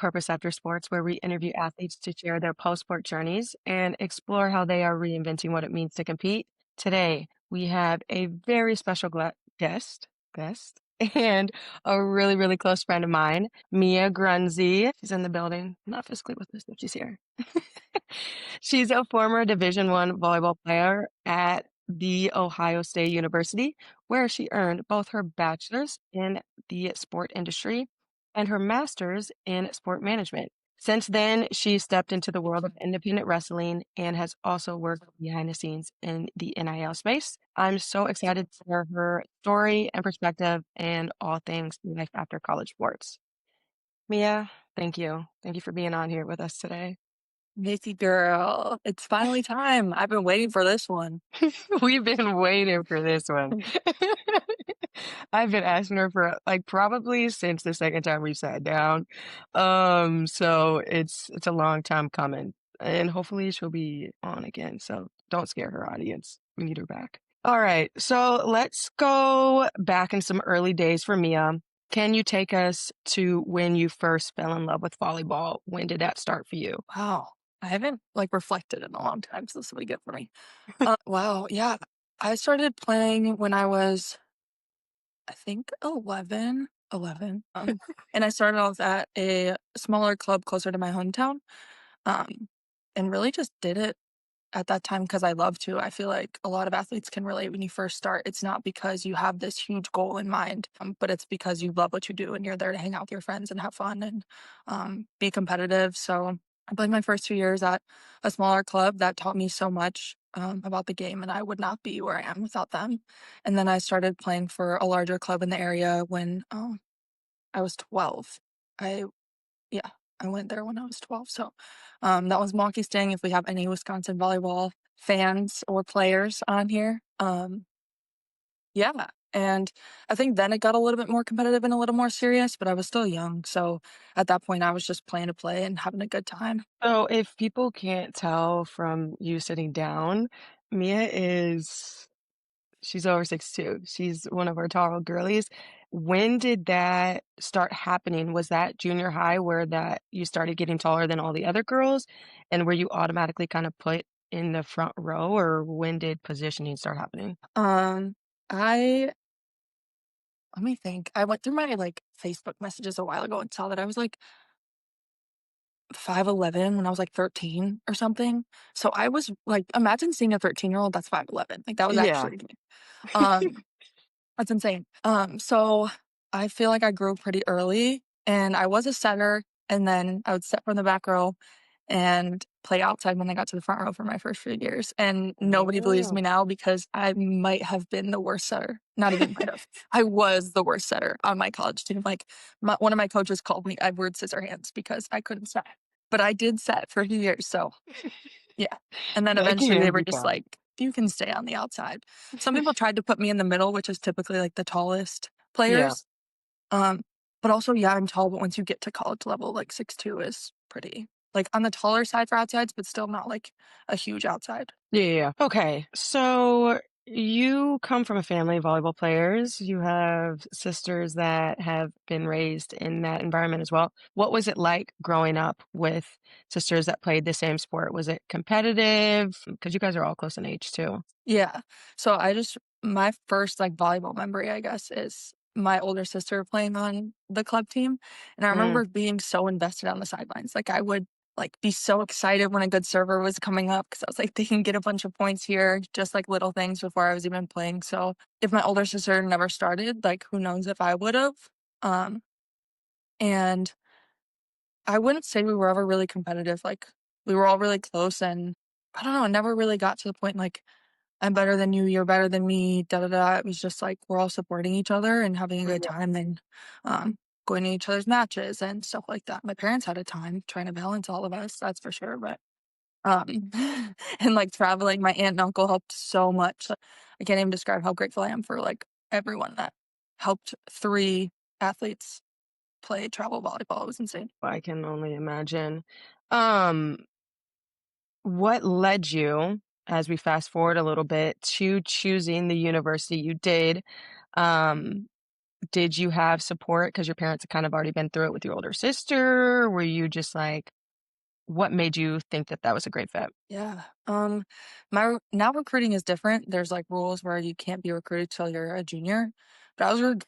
Purpose After Sports, where we interview athletes to share their post-sport journeys and explore how they are reinventing what it means to compete. Today, we have a very special guest, and a really, really close friend of mine, Mia Grunzi. She's in the building, not physically with us, but she's here. She's a former Division I volleyball player at the Ohio State University, where she earned both her bachelor's in the sport industry and her master's in sport management. Since then, she stepped into the world of independent wrestling and has also worked behind the scenes in the NIL space. I'm so excited to hear her story and perspective and all things life after college sports. Mia, thank you. Thank you for being on here with us today. Missy girl, it's finally time. I've been waiting for this one. We've been waiting for this one. I've been asking her for like probably since the second time we sat down. So it's a long time coming. And hopefully she'll be on again. So don't scare her, audience. We need her back. All right. So let's go back in some early days for Mia. Can you take us to when you first fell in love with volleyball? When did that start for you? Wow. I haven't reflected in a long time, so this will be good for me. Wow, yeah. I started playing when I was, I think, 11, and I started off at a smaller club closer to my hometown, um, and really just did it at that time because I love to. I feel like a lot of athletes can relate when you first start. It's not because you have this huge goal in mind, but it's because you love what you do and you're there to hang out with your friends and have fun and be competitive. So I played my first 2 years at a smaller club that taught me so much about the game, and I would not be where I am without them. And then I started playing for a larger club in the area when I was 12. I yeah, I went there when I was 12, so, that was Monkey Sting, if we have any Wisconsin volleyball fans or players on here. Yeah, and I think then it got a little bit more competitive and a little more serious, but I was still young, so at that point, I was just playing to play and having a good time. So if people can't tell from you sitting down, Mia is she's over 6'2". She's one of our tall girlies. When did that start happening? Was that junior high where that you started getting taller than all the other girls? And were you automatically kind of put in the front row, or when did positioning start happening? Um, I let me think. I went through my, Facebook messages a while ago and saw that I was, 5'11" when I was, 13 or something. So I was imagine seeing a 13-year-old that's 5'11", that was Yeah. actually me. Um, that's insane. So I feel like I grew pretty early, and I was a setter, and then I would set from the back row and play outside when I got to the front row for my first few years, and nobody believes Oh. me now because I might have been the worst setter. Not even might have. I was the worst setter on my college team. One of my coaches called me Edward Scissorhands because I couldn't set, but I did set for a few years, so yeah, and then That eventually they can were be just tough. like, "You can stay on the outside." Some people tried to put me in the middle, which is typically, the tallest Yeah. players, um, but also, yeah, I'm tall, but once you get to college level, 6'2" is pretty on the taller side for outsides, but still not, a huge outside. Yeah. Okay. So you come from a family of volleyball players. You have sisters that have been raised in that environment as well. What was it like growing up with sisters that played the same sport? Was it competitive? Because you guys are all close in age too. Yeah. So my first volleyball memory, I guess, is my older sister playing on the club team. And I Mm. remember being so invested on the sidelines. I would be so excited when a good server was coming up because I was like, they can get a bunch of points here, just little things before I was even playing. So if my older sister never started, who knows if I would have. Um, and I wouldn't say we were ever really competitive. We were all really close, and I don't know, it never really got to the point I'm better than you, you're better than me, da da da. It was just we're all supporting each other and having a good Yeah. time and going to each other's matches and stuff like that. My parents had a time trying to balance all of us, that's for sure. But and traveling, my aunt and uncle helped so much. I can't even describe how grateful I am for everyone that helped three athletes play travel volleyball. It was insane. I can only imagine. Um, what led you, as we fast forward a little bit, to choosing the university you did? Um, Did you have support because your parents had kind of already been through it with your older sister? Were you just like what made you think that that was a great fit? Yeah. Now recruiting is different. There's like rules where you can't be recruited till you're a junior. But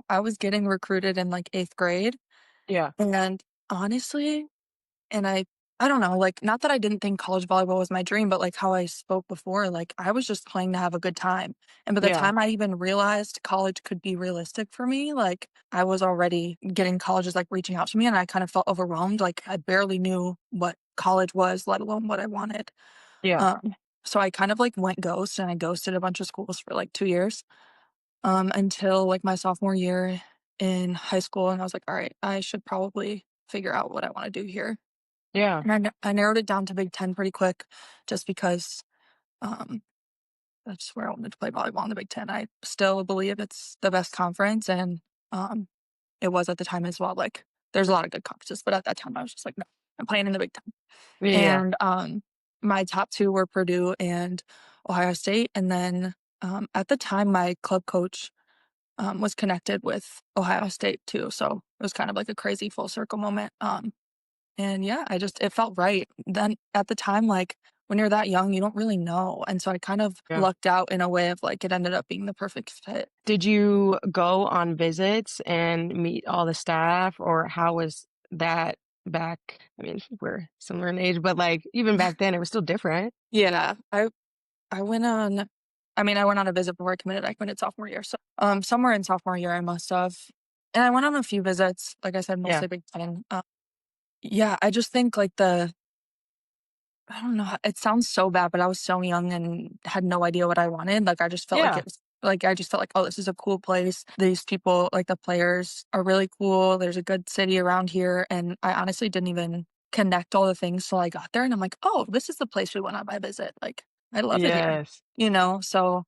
I was getting recruited in like 8th grade. Yeah. And honestly, and I don't know, like, not that I didn't think college volleyball was my dream, but like how I spoke before, like I was just playing to have a good time. And by the Yeah. time I even realized college could be realistic for me, like I was already getting colleges like reaching out to me and I kind of felt overwhelmed. Like I barely knew what college was, let alone what I wanted. Yeah. Um, so I kind of like went ghost and I ghosted a bunch of schools for like 2 years, until like my sophomore year in high school. And I was like, all right, I should probably figure out what I want to do here. Yeah. And I narrowed it down to Big Ten pretty quick just because, um, that's where I wanted to play volleyball in the Big Ten. I still believe it's the best conference, and, um, it was at the time as well. Like, there's a lot of good conferences, but at that time, I was just like, "No, I'm playing in the Big Ten." Yeah. And, my top 2 were Purdue and Ohio State, and then, at the time, my club coach, was connected with Ohio State too, so it was kind of like a crazy full circle moment. And yeah, it felt right. Then at the time, like when you're that young, you don't really know. And so I kind of Yeah. lucked out in a way of like it ended up being the perfect fit. Did you go on visits and meet all the staff, or how was that back? I mean, we're similar in age, but, like, even back then, it was still different. Yeah. I went on I went on a visit before I committed sophomore year. So somewhere in sophomore year I must have. And I went on a few visits, like I said, Yeah. mostly Big Ten. Yeah, I just think like I don't know. It sounds so bad, but I was so young and had no idea what I wanted. Like, I just felt like Yeah. it was like, I just felt like, oh, this is a cool place. These people, like the players, are really cool. There's a good city around here. And I honestly didn't even connect all the things till I got there. And I'm like, oh, this is the place we went on my visit. Like, I love it here, Yes. you know? So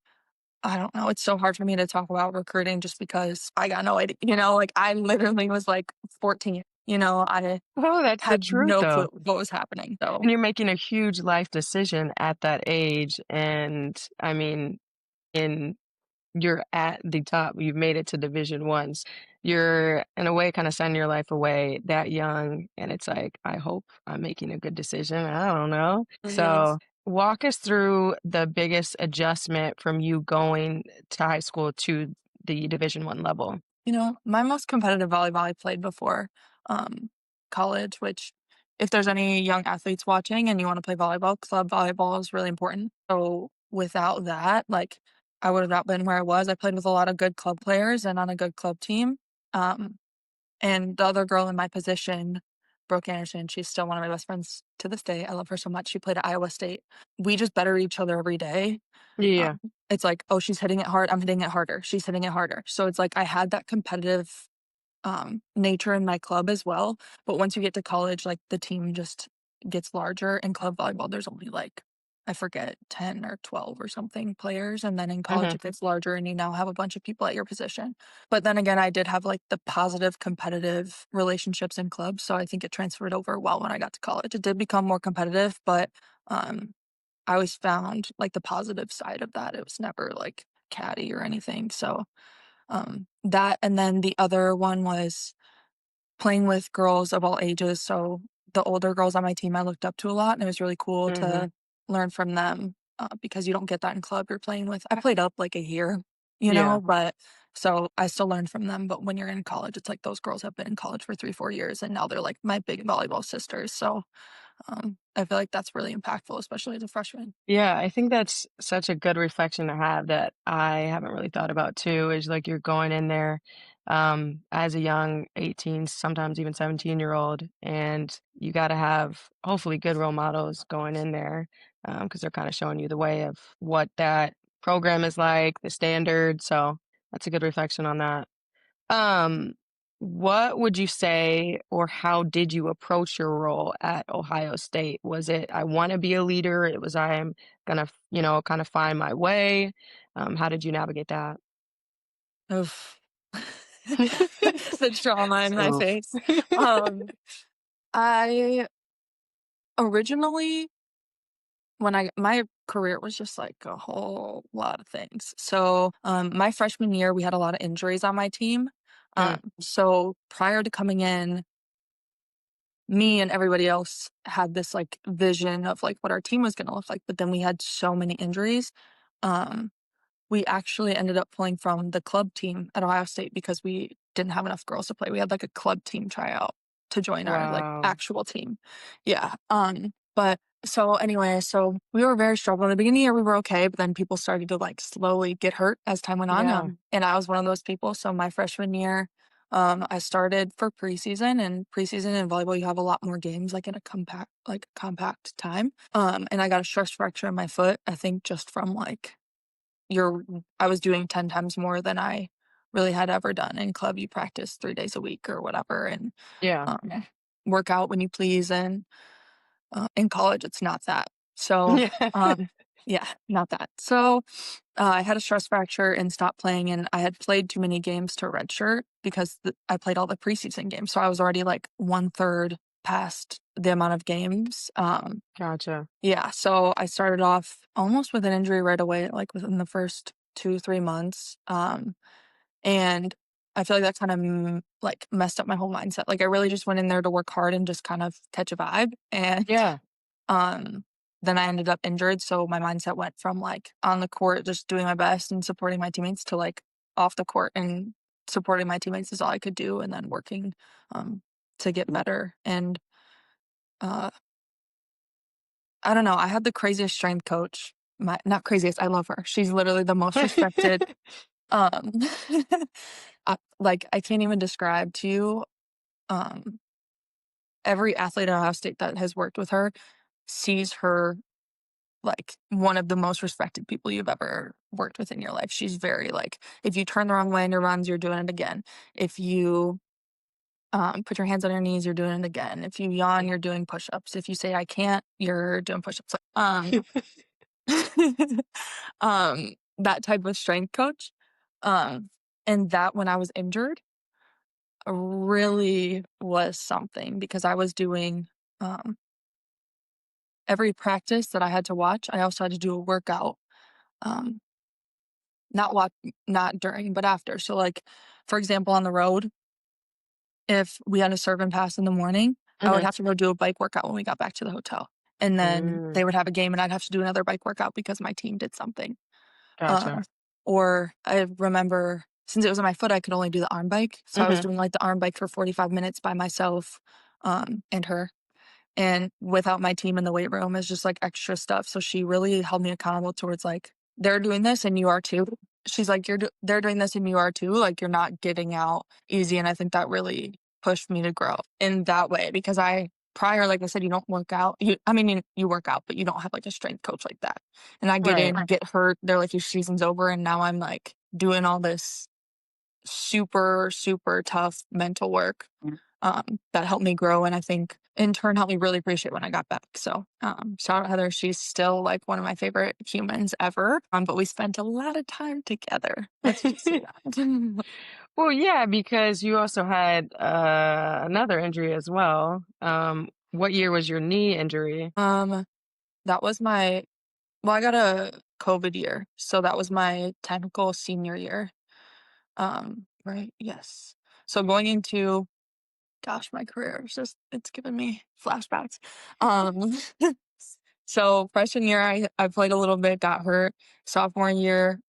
I don't know. It's so hard for me to talk about recruiting just because I got no idea, like I literally was like 14, I Oh, that's the had truth, no though. clue what was happening. So And you're making a huge life decision at that age, and, I mean, in you're at the top. You've made it to Division Ones. You're in a way kind of signing your life away that young, and it's like, I hope I'm making a good decision. I don't know. mhm. So walk us through the biggest adjustment from you going to high school to the Division One level. My most competitive volleyball I played before college, which if there's any young athletes watching and you want to play volleyball, club volleyball is really important. So without that, like I would have not been where I was. I played with a lot of good club players and on a good club team. Um, and the other girl in my position, Brooke Anderson, she's still one of my best friends to this day. I love her so much. She played at Iowa State. We just better each other every day. Yeah. It's like, "Oh, she's hitting it hard, I'm hitting it harder. She's hitting it harder." So it's like I had that competitive, nature in my club as well, but once you get to college, like, the team just gets larger. In club volleyball, there's only, like, I forget, 10 or 12 or something players, and then in college, Mhm. it gets larger and you now have a bunch of people at your position. But then again, I did have, like, the positive competitive relationships in clubs, so I think it transferred over well when I got to college. It did become more competitive, but, um I always found, like, the positive side of that. It was never, like, catty or anything, so, that and then the other one was playing with girls of all ages, so the older girls on my team I looked up to a lot, and it was really cool Mhm. to learn from them, because you don't get that in club you're playing with. I played up, like, a year, Yeah. but so I still learned from them, but when you're in college, it's like those girls have been in college for 3, 4 years, and now they're, like, my big volleyball sisters, so, I feel like that's really impactful, especially as a freshman. Yeah, I think that's such a good reflection to have that I haven't really thought about too, is like you're going in there as a young 18, sometimes even 17-year-old, and you got to have hopefully good role models going in there because they're kind of showing you the way of what that program is like, the standard. So that's a good reflection on that. Um, what would you say or how did you approach your role at Ohio State? Was it, I want to be a leader? It was, I am gonna, kind of find my way. How did you navigate that? Oof. The trauma in my Oof. face. Um, I originally when I my career was just like a whole lot of things. So, my freshman year, we had a lot of injuries on my team. Mm, So prior to coming in, me and everybody else had this like vision of like what our team was going to look like, but then we had so many injuries. Um, we actually ended up pulling from the club team at Ohio State because we didn't have enough girls to play. We had like a club team tryout to join our like wow. actual team. Yeah. But so anyway, so we were very struggling. In the beginning of the year we were okay, but then people started to like slowly get hurt as time went on. Yeah. And I was one of those people. So my freshman year, I started for preseason, and preseason in volleyball you have a lot more games like in a compact time. And I got a stress fracture in my foot, I think just from like you're I was doing 10 times more than I really had ever done. In club, you practice 3 days a week or whatever and, Yeah. um, work out when you please, and, in college, it's not that. So, Yeah. yeah, not that. So, I had a stress fracture and stopped playing, and I had played too many games to redshirt because I played all the preseason games, so I was already, like, 1/3 past the amount of games, Gotcha. yeah, so I started off almost with an injury right away, like, within the first 2, 3 months, and I feel like that kinda, like, messed up my whole mindset, like, I really just went in there to work hard and just kind of catch a vibe, and, Yeah. um, then I ended up injured, so my mindset went from, like, on the court just doing my best and supporting my teammates to, like, off the court and supporting my teammates is all I could do, and then working, um, to get better, and, uh I don't know, I had the craziest strength coach. My not craziest, I love her. She's literally the most respected, um, I can't even describe to you, um, every athlete at Ohio State that has worked with her sees her like one of the most respected people you've ever worked with in your life. She's very like, if you turn the wrong way in your runs, you're doing it again. If you, put your hands on your knees, you're doing it again. If you yawn, you're doing push-ups. If you say, "I can't," you're doing push-ups. That type of strength coach, um, and that when I was injured really was something because I was doing, um, every practice that I had to watch, I also had to do a workout, um, not watch not during, but after. So, like, for example, on the road, if we had a serve and pass in the morning, I would Mhm. have to go do a bike workout when we got back to the hotel, and then Mm, they would have a game, and I'd have to do another bike workout because my team did something. gotcha. Uh, or I remember since it was on my foot, I could only do the arm bike. So I was Mhm. doing like the arm bike for 45 minutes by myself, and her. And without my team in the weight room is just like extra stuff. So she really held me accountable towards like, they're doing this and you are too. She's like, they're doing this and you are too. Like you're not getting out easy. And I think that really pushed me to grow in that way because prior, like I said, you don't work out. I mean, you work out, but you don't have like a strength coach like that. And I get in, Right. get hurt. They're like, your season's over. And now I'm like doing all this super, super tough mental work, that helped me grow and I think in turn helped me really appreciate when I got back. So, shout out Heather. She's still like one of my favorite humans ever. But we spent a lot of time together. Let's just say that. Well, yeah, because you also had, another injury as well. What year was your knee injury? um, that was my well, I got a COVID year, so that was my technical senior year. Right, yes. So going into gosh, my career is just it's giving me flashbacks. Um, so freshman year, I played a little bit, got hurt. Sophomore year,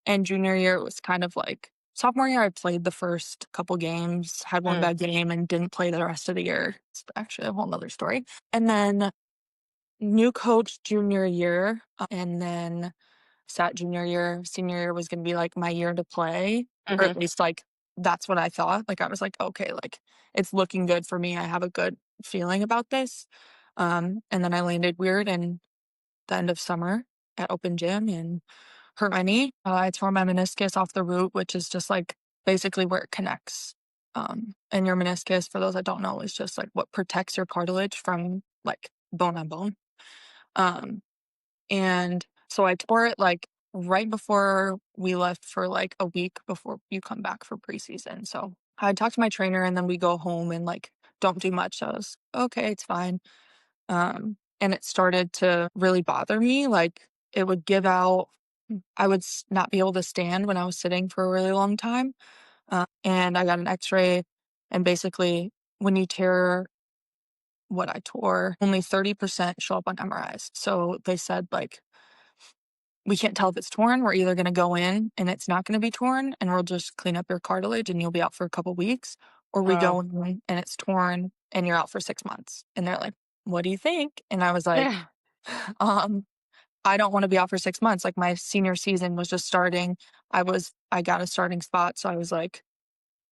and junior year, it was kind of like sophomore year, I played the first couple games, had one Mm, bad game, and didn't play the rest of the year. It's actually a whole nother story. And then new coach junior year, and then sat junior year, senior year was gonna be, like, my year to play, or mhm. at least, like, that's what I thought, like, I was like, "Okay, like, it's looking good for me, I have a good feeling about this." And then I landed weird in the end of summer at open gym and hurt my knee. I tore my meniscus off the root, which is just, like, basically where it connects. And your meniscus, for those that don't know, is just, like, what protects your cartilage from, like, bone on bone. Um and so I tore it, like, right before we left for, like, a week before you come back for preseason, so I talked to my trainer, and then we go home and, like, don't do much, so I was, "Okay, it's fine." and it started to really bother me, like, it would give out. I would not be able to stand when I was sitting for a really long time, and I got an X-ray, and basically, when you tear what I tore, only 30% show up on MRIs. So they said, like, we can't tell if it's torn. We're either going to go in and it's not going to be torn and we'll just clean up your cartilage and you'll be out for a couple weeks, or we Oh, go in and it's torn and you're out for 6 months. And they're like, what do you think? And I was like, yeah, um, I don't want to be out for 6 months. Like, my senior season was just starting. I got a starting spot. So I was like,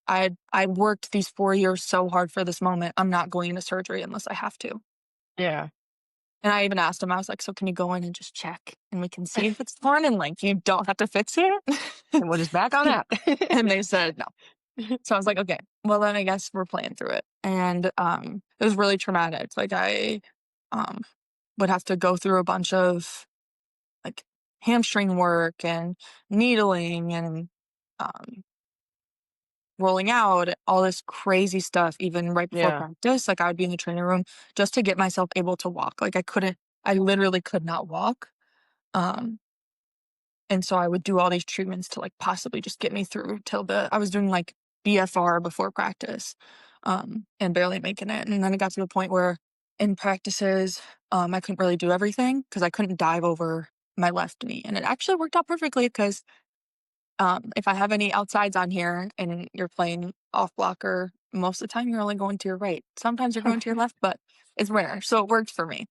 I worked these 4 years so hard for this moment. I'm not going into surgery unless I have to. yeah. And I even asked him, I was like, "So can you go in and just check and we can see if it's torn and, like, you don't have to fix it?" And we'll just back on out. And they said no. So I was like, "Okay, well, then I guess we're playing through it." And, it was really traumatic. Like, I, um, would have to go through a bunch of, like, hamstring work and needling and, um, rolling out, all this crazy stuff even right before Yeah, practice. Like, I would be in the training room just to get myself able to walk. Like, I literally could not walk. Um, and so I would do all these treatments to, like, possibly just get me through till I was doing, like, BFR before practice, and barely making it. And then it got to the point where in practices, I couldn't really do everything because I couldn't dive over my left knee. And it actually worked out perfectly because, if I have any outsides on here and you're playing off blocker, most of the time you're only going to your right. Sometimes you're going to your left, but it's rare. So it worked for me.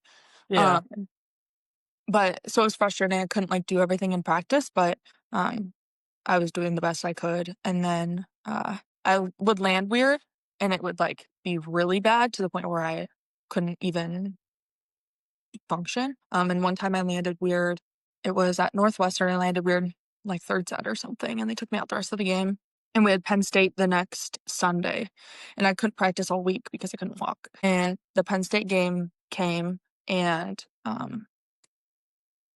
yeah, Um, but so it was frustrating. I couldn't, like, do everything in practice, but, um, I was doing the best I could. And then, I would land weird and it would, like, be really bad to the point where I couldn't even function. And one time I landed weird. It was at Northwestern. I landed weird, like, third set or something, and they took me out the rest of the game. And we had Penn State the next Sunday, and I couldn't practice all week because I couldn't walk. And the Penn State game came, and,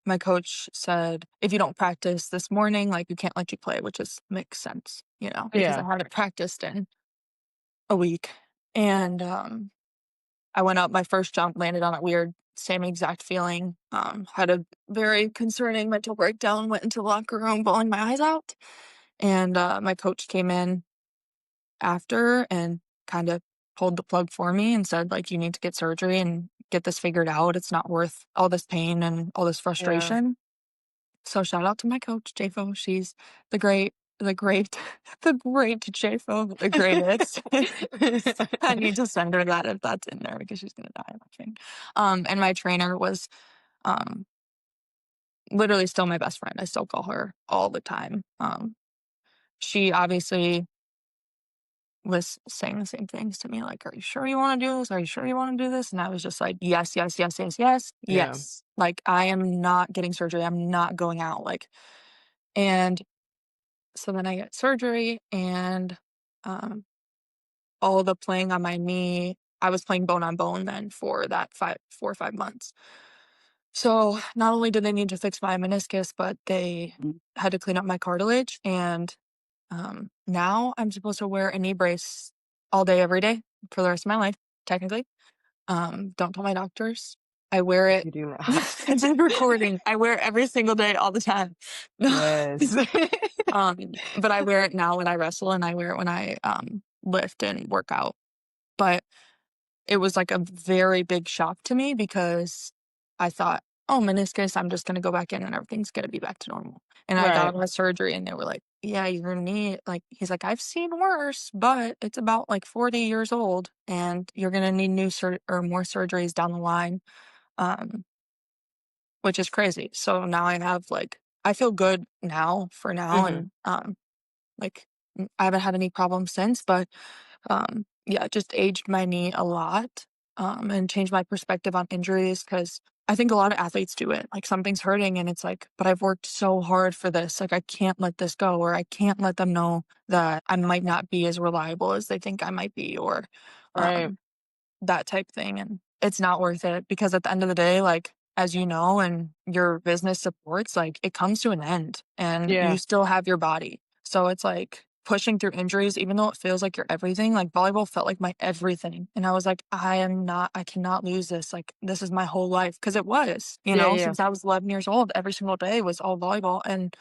my coach said, "If you don't practice this morning, like, we can't let you play," which makes sense, because I yeah, haven't practiced in a week. And, I went up, my first jump landed on it weird, same exact feeling, had a very concerning mental breakdown, went into the locker room bawling my eyes out, and, my coach came in after and kinda pulled the plug for me and said, like, "You need to get surgery and get this figured out. It's not worth all this pain and all this yeah. frustration." So shout out to my coach, JFO. She's the great, the great JFO, the greatest. I need to send her that if that's in there because she's gonna die laughing. And my trainer was, um, literally still my best friend. I still call her all the time. She obviously was saying the same things to me, like, "Are you sure you want to do this? Are you sure you want to do this?" And I was just like, "Yes, yes, yes, yes, yes, Yeah, yes." Like, I am not getting surgery. I'm not going out. Like, and so then I get surgery and, um, all the playing on my knee, I was playing bone on bone then for that 4 or 5 months. So, not only did they need to fix my meniscus, but they had to clean up my cartilage, and, now I'm supposed to wear a knee brace all day, every day for the rest of my life, technically. Don't tell my doctors. I wear it. you do not. It's in recording. I wear it every single day all the time. Yes. But I wear it now when I wrestle and I wear it when I, lift and work out. But it was, like, a very big shock to me because I thought, "Oh, meniscus, I'm just gonna go back in and everything's gonna be back to normal." And I got Right, out of surgery and they were like, "Yeah, you're gonna need," like, he's like, "I've seen worse, but it's about, like, 40 years old and you're gonna need new or more surgeries down the line." Um, which is crazy. So now I have, like, I feel good now for now, mhm, and, like, I haven't had any problems since, but, yeah, it just aged my knee a lot, and changed my perspective on injuries because I think a lot of athletes do it. Like, something's hurting and it's like, "But I've worked so hard for this, like, I can't let this go," or, "I can't let them know that I might not be as reliable as they think I might be," or, right, um that type thing, and it's not worth it because at the end of the day, like, as you know, and your business supports, like, it comes to an end, and you yeah, still have your body. So it's like, pushing through injuries, even though it feels like you're everything, like volleyball felt like my everything. And I was like, I cannot lose this. Like, this is my whole life. Cause it was, Yeah, yeah. since I was 11 years old, every single day was all volleyball. And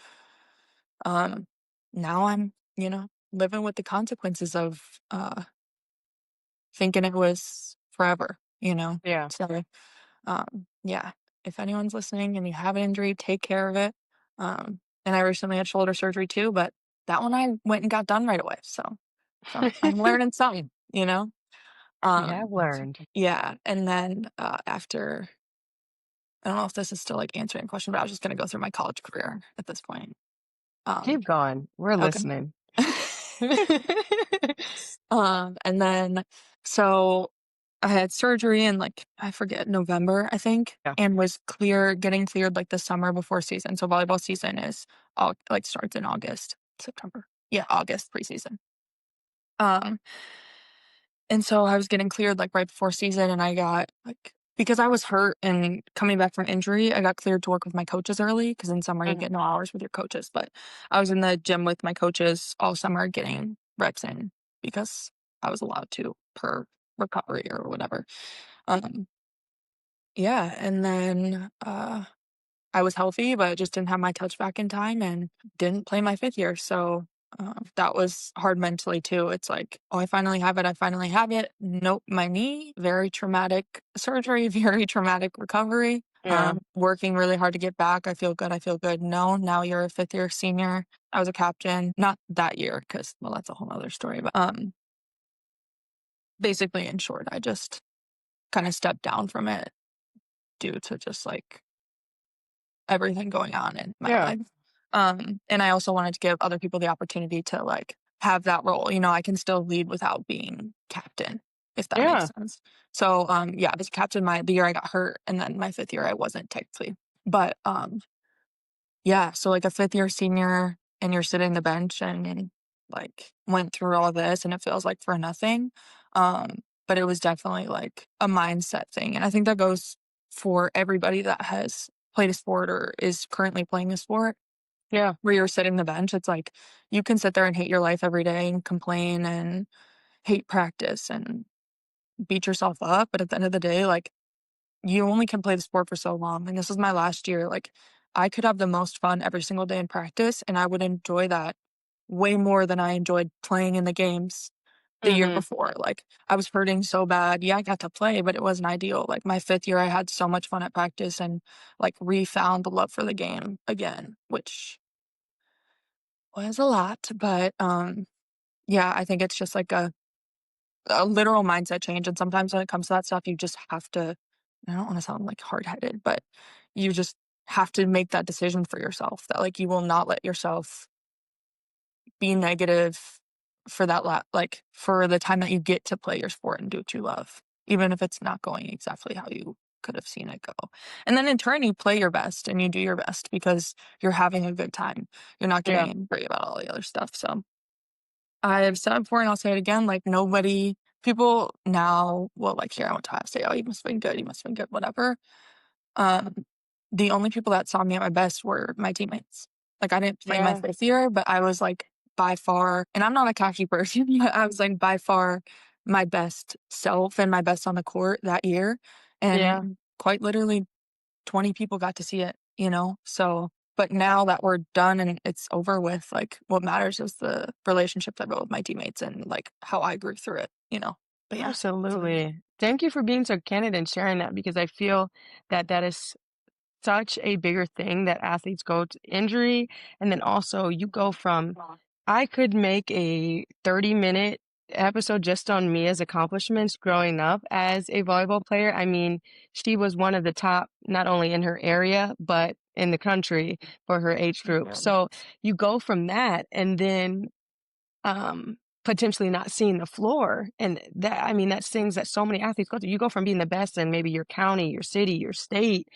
um, now I'm, living with the consequences of thinking it was forever, Yeah. So, yeah, if anyone's listening and you have an injury, take care of it. And I recently had shoulder surgery too, but that one I went and got done right away. So I'm learning something, We have So, learned. yeah. And then after, I don't know if this is still like answering a question, but I was just gonna go through my college career at this point. Um, Keep going. We're okay. listening. And then so I had surgery in like I forget November, I think, Yeah. and was getting cleared like the summer before season. So volleyball season is all like starts in August, September. Yeah, August preseason. Um, and so I was getting cleared like right before season, and I got like because I was hurt and coming back from injury, I got cleared to work with my coaches early because in summer you Mhm. get no hours with your coaches. But I was in the gym with my coaches all summer getting reps in because I was allowed to per recovery or whatever. Um, yeah, and then I was healthy, but I just didn't have my touch back in time and didn't play my 5th year. So that was hard mentally too. It's like, oh, I finally have it. I finally have it. Nope, my knee, very traumatic surgery, very traumatic recovery. Yeah. Working really hard to get back. I feel good. I feel good. No, now you're a 5th year senior. I was a captain, not that year because, well, that's a whole other story. But basically, in short, I just kind of stepped down from it due to just like everything going on in my Yeah. life. And I also wanted to give other people the opportunity to like have that role. I can still lead without being captain, if that makes Yeah. sense. So yeah, I was captain the year I got hurt, and then my 5th year I wasn't technically. But yeah, so like a 5th year senior and you're sitting the bench and like went through all this and it feels like for nothing. But it was definitely like a mindset thing. And I think that goes for everybody that has played a sport or is currently playing a sport Yeah. where you're sitting the bench. It's like you can sit there and hate your life every day and complain and hate practice and beat yourself up. But at the end of the day, like you only can play the sport for so long, and this is my last year, like, I could have the most fun every single day in practice, and I would enjoy that way more than I enjoyed playing in the games the year Mhm. before, like, I was hurting so bad. Yeah, I got to play, but it wasn't ideal. Like, my 5th year, I had so much fun at practice and, like, refound the love for the game again, which was a lot, but, yeah, I think it's just like a literal mindset change, and sometimes when it comes to that stuff, you just have to I don't wanna sound, like, hard-headed, but you just have to make that decision for yourself that, like, you will not let yourself be negative for for the time that you get to play your sport and do what you love, even if it's not going exactly how you could have seen it go. And then in turn, you play your best and you do your best because you're having a good time. You're not Yeah. getting angry about all the other stuff, so I've said it before and I'll say it again, like, people now will, like, hear I went to Ohio State, "Oh, you must have been good, you must have been good," whatever. Um, the only people that saw me at my best were my teammates. Like, I didn't play my Yeah. 5th year, but I was, like, by far and I'm not a cocky person, but I was, like, by far my best self and my best on the court that year, Yeah. and quite literally 20 people got to see it, So, but now that we're done and it's over with, like, what matters is the relationships I built with my teammates and, like, how I grew through it. But yeah. Absolutely. Thank you for being so candid and sharing that because I feel that that is such a bigger thing that athletes go to injury, and then also you go from I could make a 30-minute episode just on Mia's accomplishments growing up as a volleyball player. I mean, she was one of the top, not only in her area, but in the country for her age group. So you go from that and then potentially not seeing the floor. And that, I mean, that's things that so many athletes go through. You go from being the best in maybe your county, your city, your state,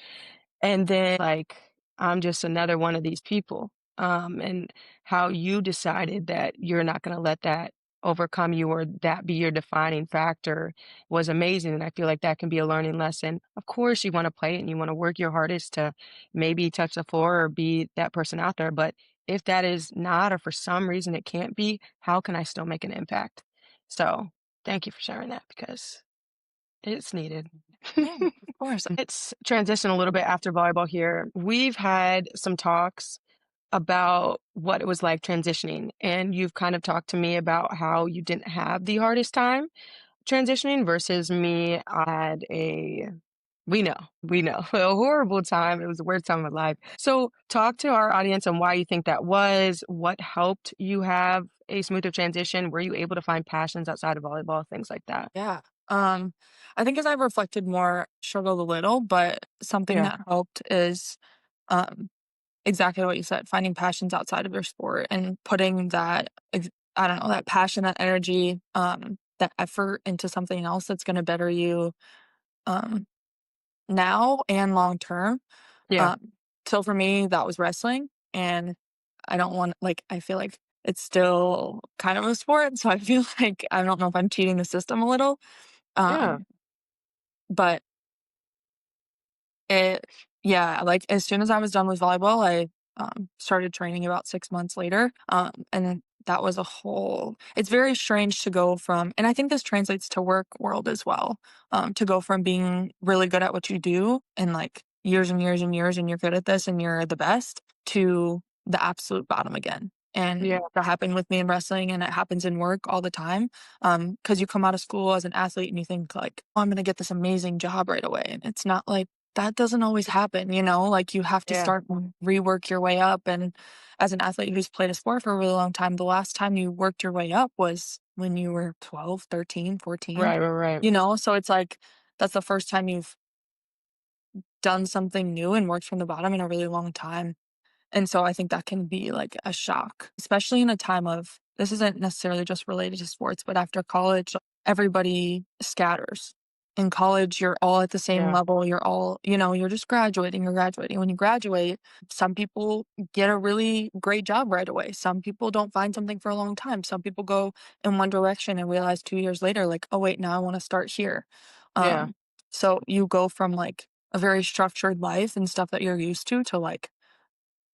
and then, like, I'm just another one of these people. And how you decided that you're not gonna let that overcome you or that be your defining factor was amazing, and I feel like that can be a learning lesson. Of course, you wanna play it and you wanna work your hardest to maybe touch the floor or be that person out there, but if that is not, or for some reason it can't be, how can I still make an impact? So, thank you for sharing that because it's needed. Yeah, of course. It's transition a little bit after volleyball here. We've had some talks about what it was like transitioning, and you've kind of talked to me about how you didn't have the hardest time transitioning versus me. I had a we know, a horrible time. It was the worst time of my life. So, talk to our audience on why you think that was. What helped you have a smoother transition? Were you able to find passions outside of volleyball, things like that? Yeah. Um, I think as I've reflected more, struggled a little, but something Yeah, that helped is um exactly what you said, finding passions outside of your sport and putting I don't know, that passion, that energy, that effort into something else that's gonna better you um now and long term. yeah, Um, so for me, that was wrestling, and I don't want like, I feel like it's still kind of a sport, so I feel like I don't know if I'm cheating the system a little. yeah, But it yeah, like, as soon as I was done with volleyball, I, started training about 6 months later, and then that was a whole it's very strange to go from and I think this translates to work world as well, to go from being really good at what you do and, like, years and years and years, and you're good at this and you're the best, to the absolute bottom again, yeah, and that happened with me in wrestling, and it happens in work all the time, because you come out of school as an athlete and you think, like, "Oh, I'm gonna get this amazing job right away," and it's not like that doesn't always happen, you know? Like, you have to yeah. start rework your way up, and as an athlete who's played a sport for a really long time, the last time you worked your way up was when you were 12, 13, 14. Right, right, right. You know? So it's like, that's the first time you've done something new and worked from the bottom in a really long time. And so I think that can be like a shock, especially in a time of this isn't necessarily just related to sports, but after college, everybody scatters. In college, you're all at the same Yeah, level. You're all, you're just graduating, you're graduating. When you graduate, some people get a really great job right away. Some people don't find something for a long time. Some people go in one direction and realize 2 years later, like, oh, wait, now I want to start here. yeah, Um, so you go from like a very structured life and stuff that you're used to like,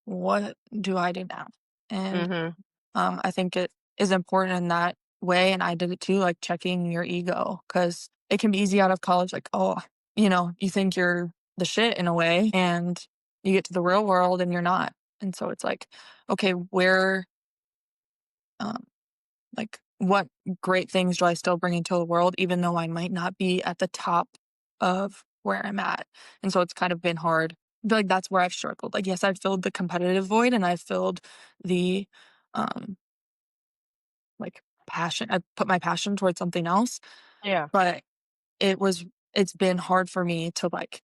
what do I do now? And, mhm, I think it is important in that way, and I did it too, like checking your ego, because it can be easy out of college, like, oh, you think you're the shit in a way, and you get to the real world and you're not. And so it's like, okay, um, what great things do I still bring into the world, even though I might not be at the top of where I'm at? And so it's kind of been hard. I feel like that's where I've struggled. Like, yes, I've filled the competitive void and I've filled the, um, passion. I put my passion towards something else, yeah, but it's been hard for me to like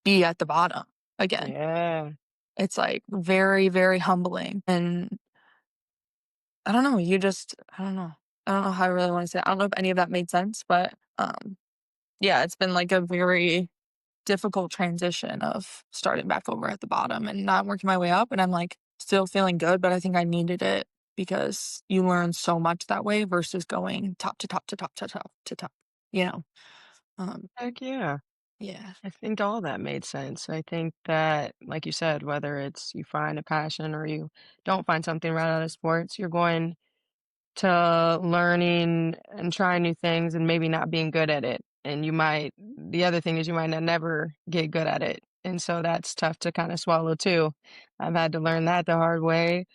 be at the bottom again. yeah. It's like very, very humbling. And I don't know. I don't know. I don't know how I really want to say it. I don't know if any of that made sense, but yeah, it's been like a very difficult transition of starting back over at the bottom and not working my way up. And I'm like still feeling good, but I think I needed it because you learn so much that way versus going top to top to top to top to top, you know? Um, Heck yeah. yeah. I think all that made sense. I think that, like you said, whether it's you find a passion or you don't find something right out of sports, you're going to learning and trying new things and maybe not being good at it. And the other thing is you might not never get good at it. And so that's tough to kind of swallow too. I've had to learn that the hard way.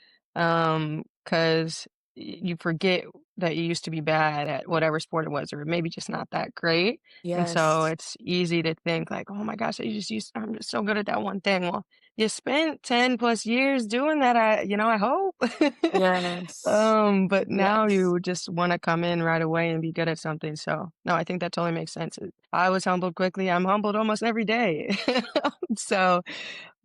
'Cause you forget that you used to be bad at whatever sport it was, or maybe just not that great. And so Yes. it's easy to think like, oh my gosh, I'm just so good at that one thing. Well, you spent 10 plus years doing that. I hope. Yes. But now Yes. you just wanna come in right away and be good at something, so, no, I think that totally makes sense. I was humbled quickly, I'm humbled almost every day. So,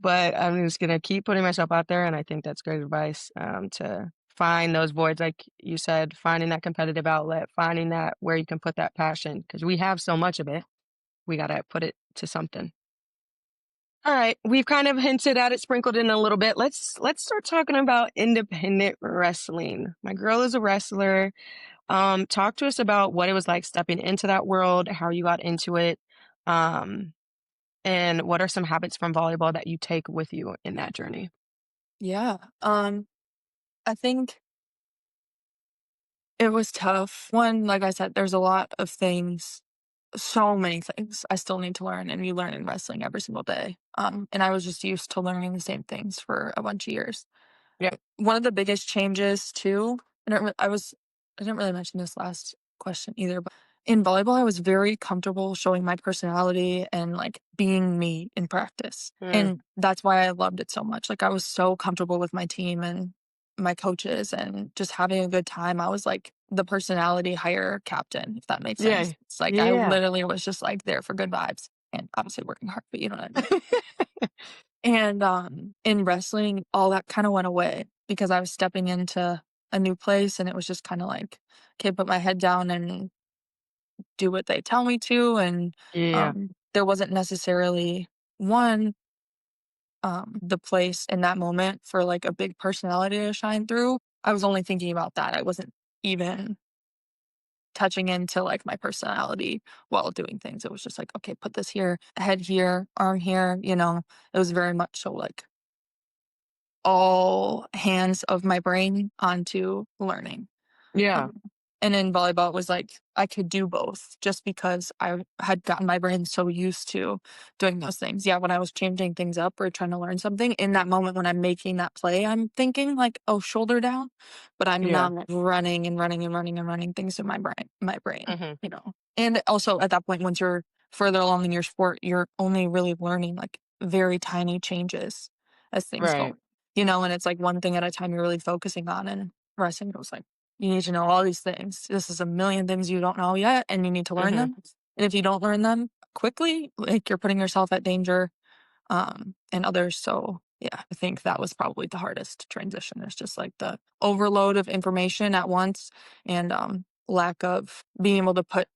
but I'm just gonna keep putting myself out there, and I think that's great advice, to find those voids, like you said, finding that competitive outlet, finding that where you can put that passion because we have so much of it, we gotta put it to something. Alright, we've kind of hinted at it, sprinkled in a little bit. Let's start talking about independent wrestling. My girl is a wrestler. Talk to us about what it was like stepping into that world, how you got into it, um, and what are some habits from volleyball that you take with you in that journey? Yeah. I think it was tough. One, like I said, there's a lot of things, so many things I still need to learn, and you learn in wrestling every single day. And I was just used to learning the same things for a bunch of years. Yeah. One of the biggest changes too, and I didn't really mention this last question either, but in volleyball, I was very comfortable showing my personality and like being me in practice. Mm, And that's why I loved it so much. Like I was so comfortable with my team and my coaches and just having a good time. I was like the personality hire captain, if that makes yeah. sense. It's like I Yeah. literally was just like there for good vibes and obviously working hard, but you know what I mean. And, in wrestling, all that kinda went away because I was stepping into a new place, and it was just kinda like, "Okay, put my head down and do what they tell me to," and, Yeah. there wasn't necessarily, one, the place in that moment for, like, a big personality to shine through. I was only thinking about that. I wasn't even touching into, like, my personality while doing things. It was just like, "Okay, put this here, head here, arm here," you know? It was very much so, like, all hands of my brain onto learning. Yeah. Um, and in volleyball, it was like I could do both just because I had gotten my brain so used to doing those things. Yeah, when I was changing things up or trying to learn something, in that moment when I'm making that play, I'm thinking like, "Oh, shoulder down," but I'm Yeah. not running and running and running and running things in my brain, Mhm. you know? And also at that point, once you're further along in your sport, you're only really learning like very tiny changes as things go, Right. you know, and it's like one thing at a time you're really focusing on. And wrestling, it was like, you need to know all these things. This is a million things you don't know yet, and you need to learn Mhm. them. And if you don't learn them quickly, like you're putting yourself at danger, and others. So yeah, I think that was probably the hardest transition. It's just like the overload of information at once and lack of being able to put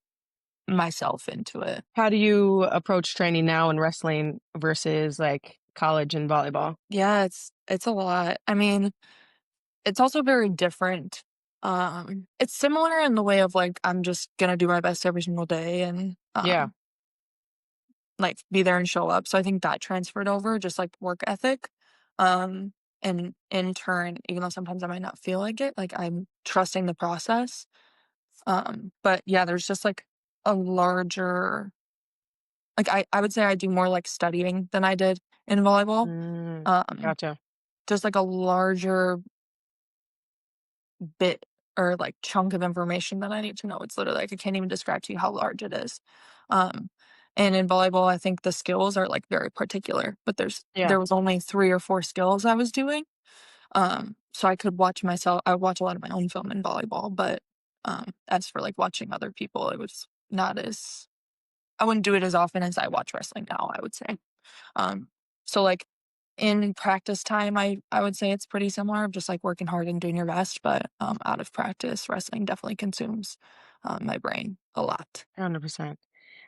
myself into it. How do you approach training now in wrestling versus, like, college and volleyball? Yeah, it's a lot. I mean, it's also very different. It's similar in the way of, like, I'm just gonna do my best every single day and, Yeah. like, be there and show up, so I think that transferred over, just, like, work ethic. And in turn, even though sometimes I might not feel like it, like, I'm trusting the process. But yeah, there's just, like, a larger like, I would say I do more, like, studying than I did in volleyball. Mm, Um, gotcha. just, like, a larger bit or like chunk of information that I need to know. It's literally like I can't even describe to you how large it is. Um, and in volleyball, I think the skills are like very particular, but Yeah. there was only 3 or 4 skills I was doing. So I could watch myself. I watch a lot of my own film in volleyball, but as for like watching other people, it was not as I wouldn't do it as often as I watch wrestling now. I would say. Um, so like in practice time, I would say it's pretty similar, just like working hard and doing your best, but out of practice, wrestling definitely consumes my brain a lot. 100%.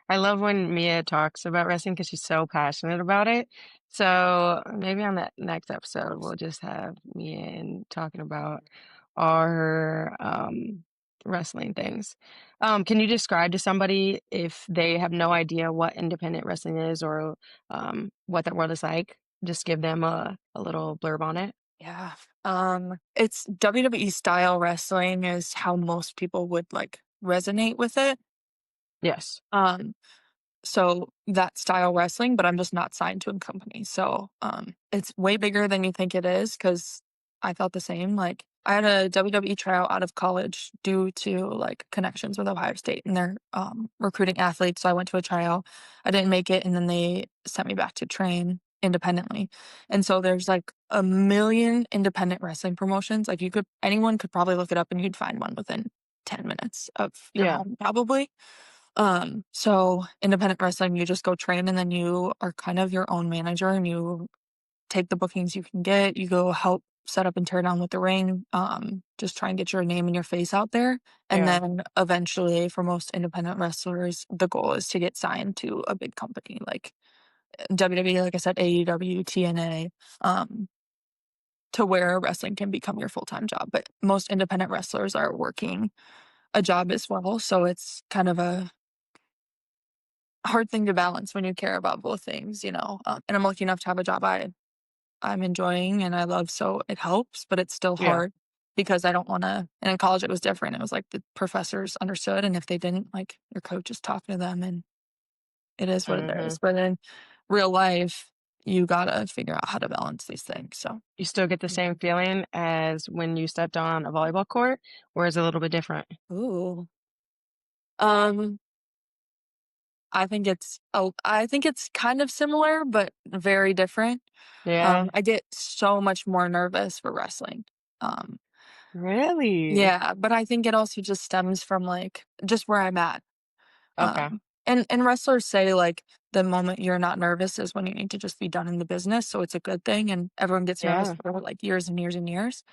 I love when Mia talks about wrestling because she's so passionate about it. So maybe on that next episode, we'll just have Mia and talking about our wrestling things. Can you describe to somebody if they have no idea what independent wrestling is or what that world is like? Just give them a little blurb on it. Yeah. It's WWE style wrestling is how most people would like resonate with it. Yes. Um, So that style wrestling, but I'm just not signed to a company. So, it's way bigger than you think it is because I felt the same. Like I had a WWE tryout out of college due to like connections with Ohio State and they're recruiting athletes. So I went to a tryout. I didn't make it, and then they sent me back to train independently. And so there's like a million independent wrestling promotions. Like anyone could probably look it up and you'd find one within 10 minutes of your Yeah. home, probably. So independent wrestling, you just go train and then you are kind of your own manager and you take the bookings you can get. You go help set up and tear down with the ring. Just try and get your name and your face out there. And Yeah. then eventually for most independent wrestlers, the goal is to get signed to a big company like WWE, like I said, AEW, TNA, um, to where wrestling can become your full-time job. But most independent wrestlers are working a job as well. So it's kind of a hard thing to balance when you care about both things, you know, and I'm lucky enough to have a job I I'm enjoying and I love, so it helps, but it's still Yeah. hard because I don't wanna and in college, it was different. It was like the professors understood, and if they didn't, like, your coach is talking to them, and it is what it Mhm. is. But in real life, you gotta figure out how to balance these things, so You still get the same Mhm. feeling as when you stepped on a volleyball court, or is it a little bit different? Ooh. Um, I think it's kind of similar, but very different. Yeah? I get so much more nervous for wrestling. Um, Really? yeah, but I think it also just stems from, like, just where I'm at. Okay. And wrestlers say, like, the moment you're not nervous is when you need to just be done in the business, so it's a good thing, and everyone gets nervous Yeah. for, like, years and years and years.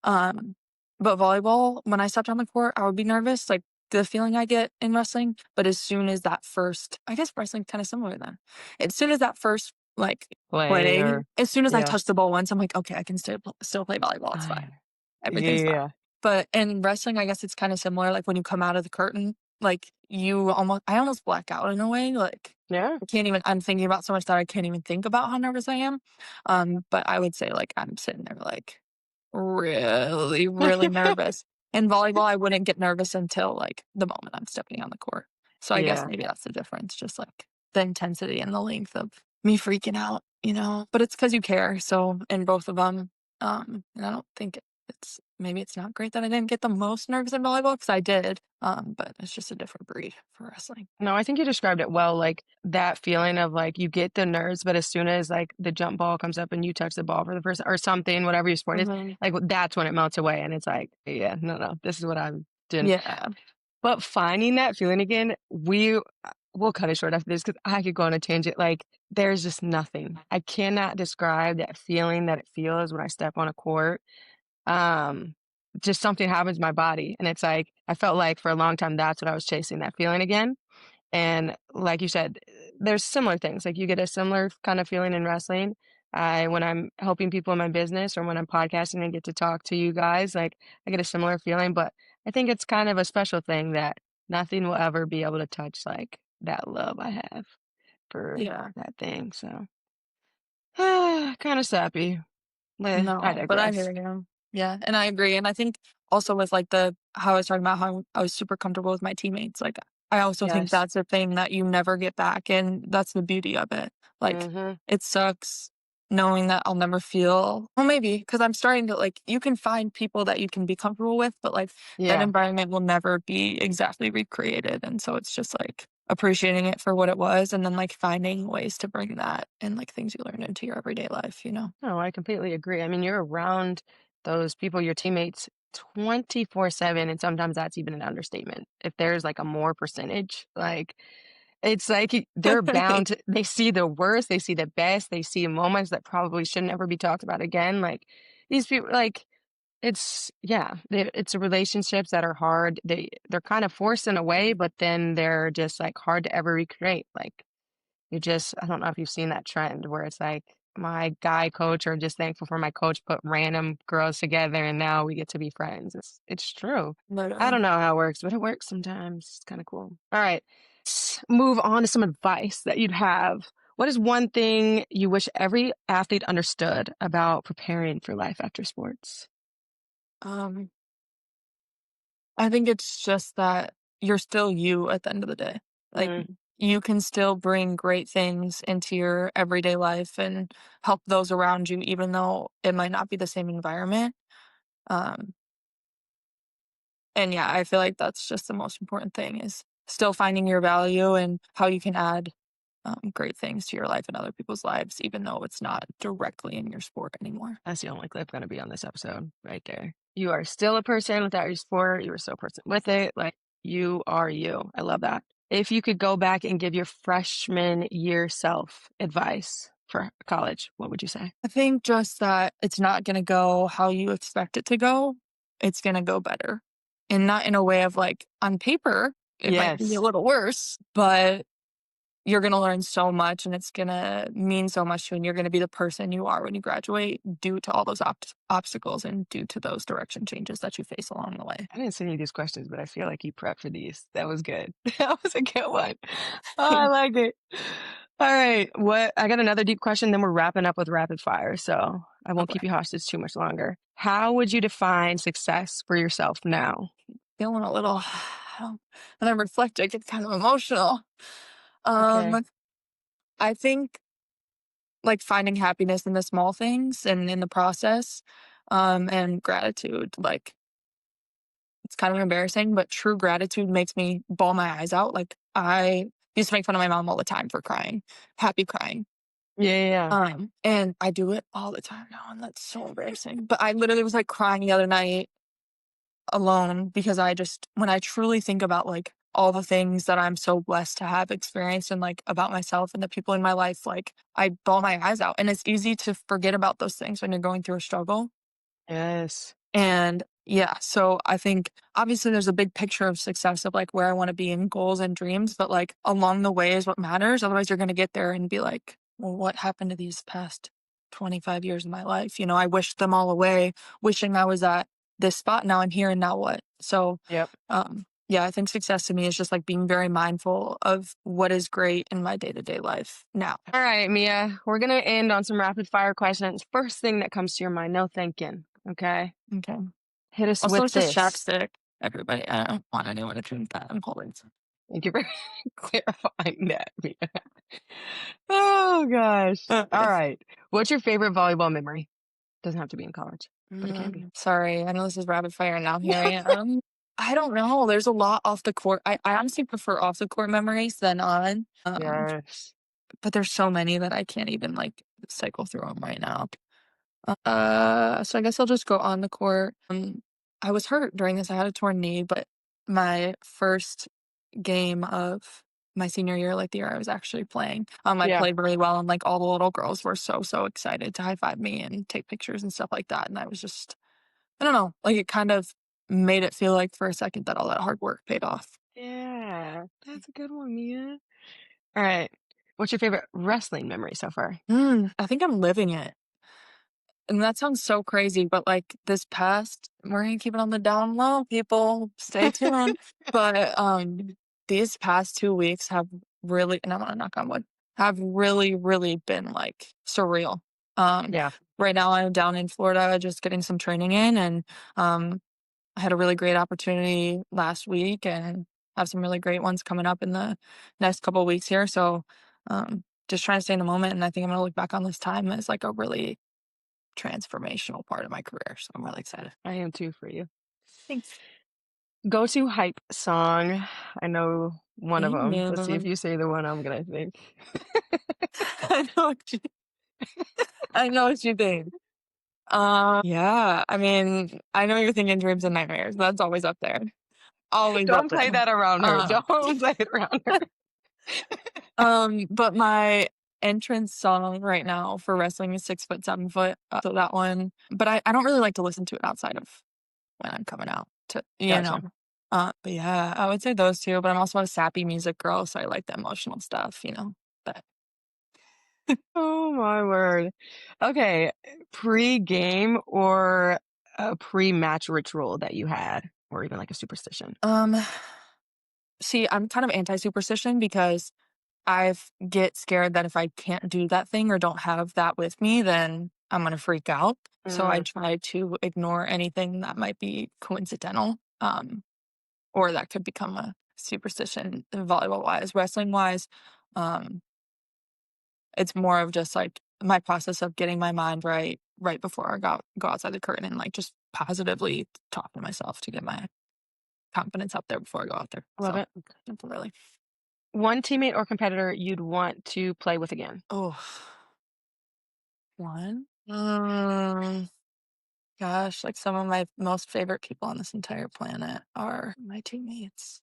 Um, but volleyball, when I stepped on the court, I would be nervous, like, the feeling I get in wrestling, but as soon as that first I guess wrestling's kinda similar then. As soon as that first, like, Play play, or as soon as I yeah. touch the ball once, I'm like, "Okay, I can still play volleyball, it's I fine. Everything's fine." yeah. But in wrestling, I guess it's kinda similar, like, when you come out of the curtain, like, I almost black out in a way, like, Yeah. I'm thinking about so much that I can't even think about how nervous I am. But I would say, like, I'm sitting there, like, really, really nervous. In volleyball, I wouldn't get nervous until, like, the moment I'm stepping on the court. So I guess Yeah. maybe that's the difference, just, like, the intensity and the length of me freaking out, you know? But it's because you care, so in both of them, and I don't think maybe it's not great that I didn't get the most nervous in volleyball because I did, but it's just a different breed for wrestling. No, I think you described it well, like, that feeling of, like, you get the nerves, but as soon as, like, the jump ball comes up and you touch the ball for the first or something, whatever your sport is, Mhm. like, that's when it melts away, and it's like, "Yeah, no, no, this is what I'm doing." Yeah. But finding that feeling again, we'll cut it short after this because I could go on a tangent, like, there's just nothing. I cannot describe that feeling that it feels when I step on a court. Um, just something happens in my body, and it's like I felt like for a long time that's what I was chasing, that feeling again. And like you said, there's similar things. Like you get a similar kind of feeling in wrestling. When I'm helping people in my business or when I'm podcasting and get to talk to you guys, like I get a similar feeling. But I think it's kind of a special thing that nothing will ever be able to touch like that love I have for Yeah. that thing. So kind of sappy. I No, but I digress. hear you. Yeah, and I agree, and I think also with, like, the how I was talking about how I was super comfortable with my teammates, like, I also think Yes. that's a thing that you never get back, and that's the beauty of it. Like, Mm-hmm. it sucks knowing that I'll never feel well, maybe because 'cause I'm starting to, like, you can find people that you can be comfortable with, but, like, that Yeah. environment will never be exactly recreated, and so it's just, like, appreciating it for what it was and then, like, finding ways to bring that and, like, things you learn into your everyday life, you know? No, I completely agree. I mean, you're around those people, your teammates, 24/7, and sometimes that's even an understatement. If there's like a more percentage, like it's like they're bound to, they see the worst, they see the best, they see moments that probably should never be talked about again. Like these people, like yeah, it's relationships that are hard. They're kind of forced in a way, but then they're just like hard to ever recreate. Like I don't know if you've seen that trend where it's like my guy coach or just thankful for my coach put random girls together and now we get to be friends. It's true. I don't Literally. know how it works, but it works sometimes. It's kind of cool. All right. Let's move on to some advice that you'd have. What is one thing you wish every athlete understood about preparing for life after sports? Um, I think it's just that you're still you at the end of the day. Like, Mm, you can still bring great things into your everyday life and help those around you, even though it might not be the same environment. Um, and yeah, I feel like that's just the most important thing is still finding your value and how you can add great things to your life and other people's lives, even though it's not directly in your sport anymore. that's the only clip going to be on this episode right there. You are still a person without your sport. You are still a person with it. Like you are you. I love that. If you could go back and give your freshman year self advice for college, what would you say? I think just that it's not gonna go how you expect it to go. It's gonna go better. And not in a way of like, on paper, it might be a Yes. little worse, but you're gonna learn so much and it's gonna mean so much to you, and you're gonna be the person you are when you graduate due to all those obstacles and due to those direction changes that you face along the way. I didn't send you these questions, but I feel like you prepped for these. That was good. That was a good one. Oh, I like it. All right. What I got another deep question, then we're wrapping up with rapid fire, so I won't keep Okay. you hostage too much longer. How would you define success for yourself now? Feeling a little when I reflect, I get kind of emotional. Okay. Um, I think like finding happiness in the small things and in the process, and gratitude. Like it's kind of embarrassing, but true gratitude makes me bawl my eyes out. Like I used to make fun of my mom all the time for crying, happy crying. Yeah, yeah, yeah. And I do it all the time now, and that's so embarrassing. But I literally was like crying the other night alone because I just when I truly think about like all the things that I'm so blessed to have experienced and like about myself and the people in my life, like I bawl my eyes out. And it's easy to forget about those things when you're going through a struggle. Yes. And yeah, so I think obviously there's a big picture of success of like where I want to be in goals and dreams, but like along the way is what matters. Otherwise, you're going to get there and be like, well, what happened to these past 25 years of my life? You know, I wished them all away, wishing I was at this spot. Now I'm here and now what? So, Yep. yeah, I think success to me is just like being very mindful of what is great in my day to day life now. All right, Mia, we're gonna end on some rapid fire questions. First thing that comes to your mind, no thinking. Okay. Okay. Hit us Also, with it's just this. chapstick. Everybody, I don't want anyone to drink that. I'm holding some. Thank you for clarifying that, Mia. Oh gosh. All right. What's your favorite volleyball memory? Doesn't have to be in college, but it can be. Sorry, I know this is rapid fire, and now here I am. I don't know. There's a lot off the court. I honestly prefer off the court memories than on. Yes. But there's so many that I can't even like cycle through them right now. So I guess I'll just go on the court. I was hurt during this. I had a torn knee, but my first game of my senior year, like the year I was actually playing, I Yeah. played really well, and like all the little girls were so excited to high five me and take pictures and stuff like that. And I was just, I don't know, like it kind of made it feel like for a second that all that hard work paid off. Yeah. That's a good one, Mia. All right. What's your favorite wrestling memory so far? I think I'm living it. And that sounds so crazy, but like this past, we're gonna keep it on the down low, people. Stay tuned. But these past 2 weeks have really, and I want to knock on wood, have really been like surreal. Um, Yeah. right now I'm down in Florida, just getting some training in, and um, I had a really great opportunity last week, and have some really great ones coming up in the next couple of weeks here. So, just trying to stay in the moment, and I think I'm gonna look back on this time as like a really transformational part of my career, so I'm really excited. I am too for you. Thanks. Go to hype song. I know one of Thank them. Let's see if you. you say the one I'm gonna think. I know what you I know what you think. Yeah, I mean, I know you're thinking Dreams and Nightmares. That's always up there. Always up Don't there. play that around her. Uh, Don't play it around her. but my entrance song right now for wrestling is 6 Foot, 7 Foot, so that one. But I don't really like to listen to it outside of when I'm coming out to, you know. Gotcha. But yeah, I would say those two. But I'm also a sappy music girl, so I like the emotional stuff, you know. But Oh my word. Okay, pre-game or a pre-match ritual that you had, or even like a superstition? um, see, I'm kind of anti-superstition because I get scared that if I can't do that thing or don't have that with me, then I'm gonna freak out. So I Mm, try to ignore anything that might be coincidental, or that could become a superstition volleyball wise. Wrestling wise, um, it's more of just like my process of getting my mind right before I go outside the curtain and like just positively talk to myself to get my confidence up there before I go out there. love So it. simple really. One teammate or competitor you'd want to play with again? Oh, one. Gosh, like some of my most favorite people on this entire planet are my teammates.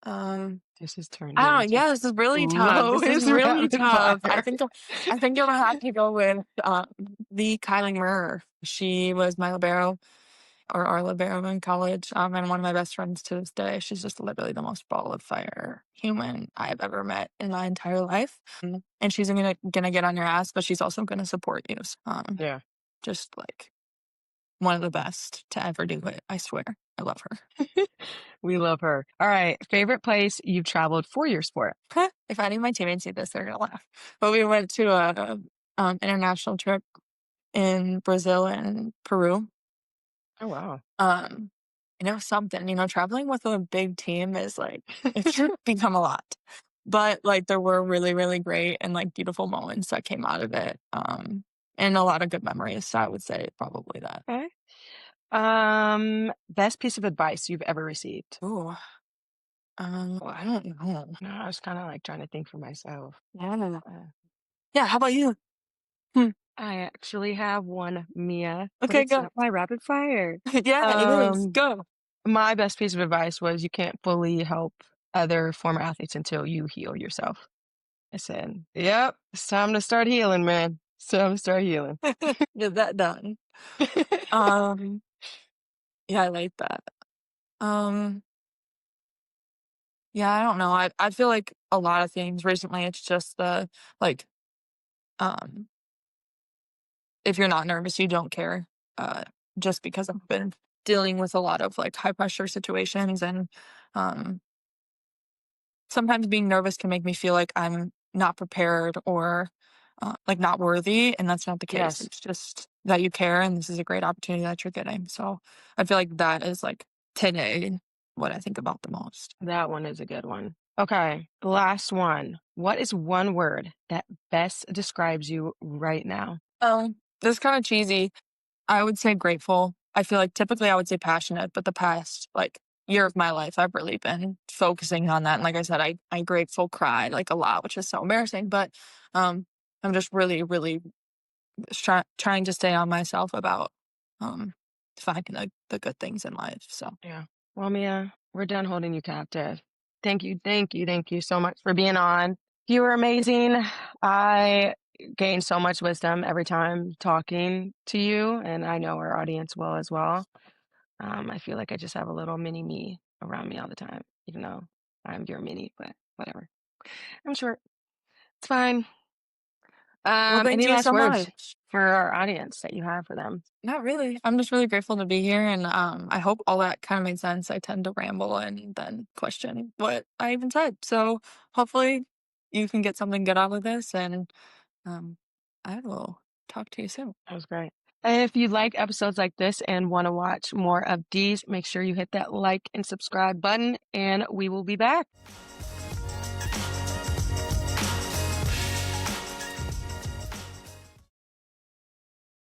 Um, This has turned I don't know. into Yeah, this is really tough. This is lowest really rapid tough. fire. I think I'm gonna have to go with the Kylie Murr. She was my libero or our libero in college, and one of my best friends to this day. She's just literally the most ball of fire human I've ever met in my entire life. And she's gonna get on your ass, but she's also gonna support you. Yeah. Just like one of the best to ever do it, I swear. I love her. We love her. All right, favorite place you've traveled for your sport? If any of my teammates see this, they're gonna laugh. But we went to a, international trip in Brazil and Peru. Oh, wow. Um, and it was something, traveling with a big team is like it can become a lot. But, like, there were really, really great and, like, beautiful moments that came out of it, and a lot of good memories, so I would say probably that. Okay. Best piece of advice you've ever received? Ooh, I don't know. No, I was kinda, like, trying to think for myself. Yeah. Uh, Yeah, how about you? Hmm, I actually have one, Mia, but okay, it's go. not my rapid fire. Yeah, it is, Um, go. my best piece of advice was you can't fully help other former athletes until you heal yourself. I said, "Yep, it's time to start healing, man. It's time to start healing." Get that done. Um, yeah, I like that. Um, yeah, I don't know, I feel like a lot of things recently, it's just like, um if you're not nervous, you don't care. Just because I've been dealing with a lot of like high pressure situations and um, sometimes being nervous can make me feel like I'm not prepared or like not worthy. And that's not the case. Yes, It's just that you care and this is a great opportunity that you're getting. So I feel like that is like today what I think about the most. that one is a good one. Okay, last one. What is one word that best describes you right now? This is kind of cheesy. I would say grateful. I feel like typically I would say passionate, but the past like year of my life, I've really been focusing on that. And like I said, I grateful cried like a lot, which is so embarrassing. But I'm just really, really trying to stay on myself about um finding the good things in life. So Yeah. Well, Mia, we're done holding you captive. Thank you, thank you, thank you so much for being on. You were amazing. I gain so much wisdom every time talking to you, and I know our audience will as well. I feel like I just have a little mini me around me all the time, even though I'm your mini, but whatever. I'm sure it's fine. well, thank Any you last so words much. for our audience that you have for them? Not really. I'm just really grateful to be here, and I hope all that kind of made sense. I tend to ramble and then question what I even said. So hopefully you can get something good out of this, and um, I will talk to you soon. That was great. If you like episodes like this and want to watch more of these, make sure you hit that like and subscribe button, and we will be back.